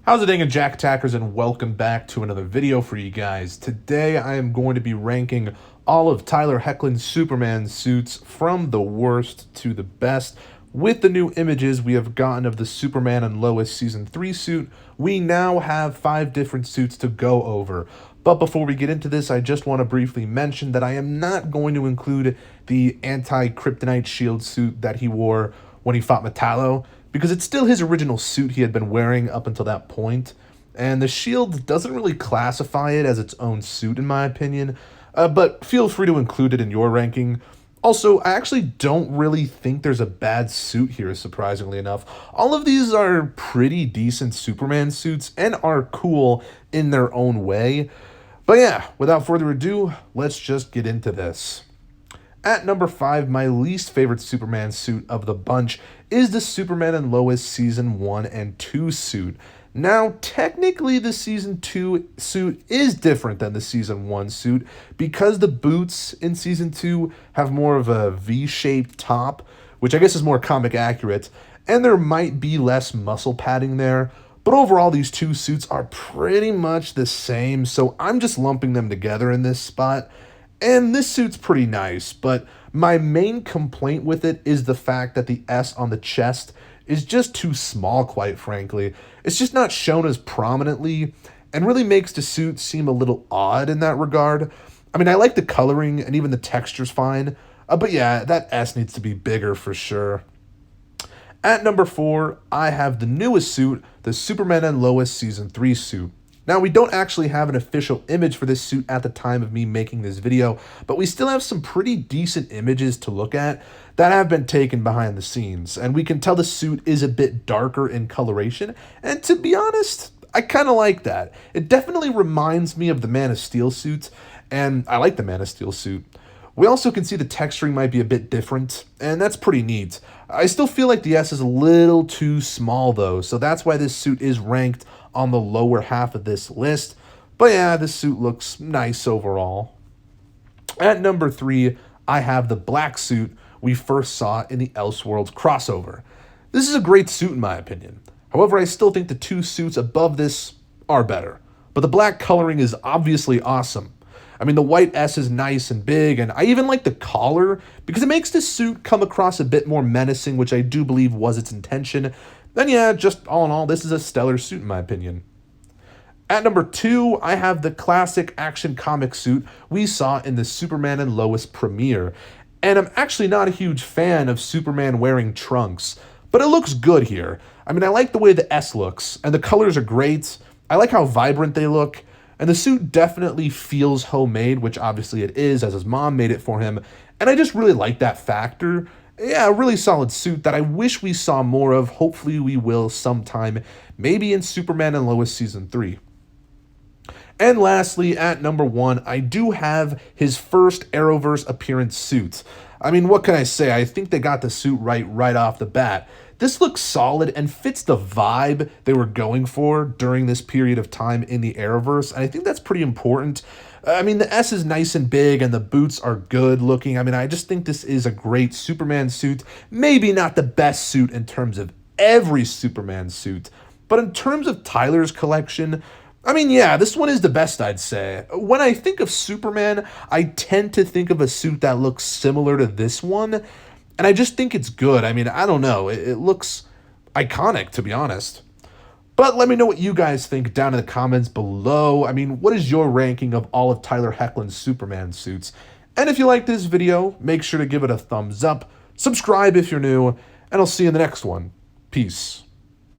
How's it going, Jack Attackers, and welcome back to another video for you guys. Today I am going to be ranking all of Tyler Hoechlin's Superman suits from the worst to the best. With the new images we have gotten of the Superman and Lois Season 3 suit, we now have 5 different suits to go over. But before we get into this, I just want to briefly mention that I am not going to include the anti-kryptonite shield suit that he wore when he fought Metallo, because it's still his original suit he had been wearing up until that point, and the shield doesn't really classify it as its own suit in my opinion, but feel free to include it in your ranking. Also, I actually don't really think there's a bad suit here, surprisingly enough. All of these are pretty decent Superman suits and are cool in their own way. But yeah, without further ado, let's just get into this. At number 5, my least favorite Superman suit of the bunch is the Superman and Lois Season 1 and 2 suit. Now, technically the Season 2 suit is different than the Season 1 suit because the boots in Season 2 have more of a V-shaped top, which I guess is more comic accurate, and there might be less muscle padding there. But overall, these two suits are pretty much the same, so I'm just lumping them together in this spot. And this suit's pretty nice, but my main complaint with it is the fact that the S on the chest is just too small, quite frankly. It's just not shown as prominently, and really makes the suit seem a little odd in that regard. I mean, I like the coloring, and even the texture's fine, but yeah, that S needs to be bigger for sure. At number 4, I have the newest suit, the Superman and Lois Season 3 suit. Now, we don't actually have an official image for this suit at the time of me making this video, but we still have some pretty decent images to look at that have been taken behind the scenes, and we can tell the suit is a bit darker in coloration, and to be honest, I kind of like that. It definitely reminds me of the Man of Steel suit, and I like the Man of Steel suit. We also can see the texturing might be a bit different, and that's pretty neat. I still feel like the S is a little too small though, so that's why this suit is ranked on the lower half of this list. But yeah, this suit looks nice overall. At number 3, I have the black suit we first saw in the Elseworlds crossover. This is a great suit in my opinion. However, I still think the two suits above this are better. But the black coloring is obviously awesome. I mean, the white S is nice and big, and I even like the collar because it makes this suit come across a bit more menacing, which I do believe was its intention. Then yeah, just all in all, this is a stellar suit in my opinion. At number 2, I have the classic action comic suit we saw in the Superman and Lois premiere. And I'm actually not a huge fan of Superman wearing trunks, but it looks good here. I mean, I like the way the S looks, and the colors are great. I like how vibrant they look, and the suit definitely feels homemade, which obviously it is, as his mom made it for him, and I just really like that factor. Yeah, a really solid suit that I wish we saw more of. Hopefully we will sometime, maybe in Superman and Lois Season 3. And lastly, at number 1, I do have his first Arrowverse appearance suit. I mean, what can I say? I think they got the suit right off the bat. This looks solid and fits the vibe they were going for during this period of time in the Arrowverse, and I think that's pretty important. I mean, the S is nice and big, and the boots are good looking. I mean, I just think this is a great Superman suit. Maybe not the best suit in terms of every Superman suit, but in terms of Tyler's collection, I mean, yeah, this one is the best, I'd say. When I think of Superman, I tend to think of a suit that looks similar to this one, and I just think it's good. I mean, I don't know. It looks iconic, to be honest. But let me know what you guys think down in the comments below. I mean, what is your ranking of all of Tyler Hoechlin's Superman suits? And if you like this video, make sure to give it a thumbs up, subscribe if you're new, and I'll see you in the next one. Peace.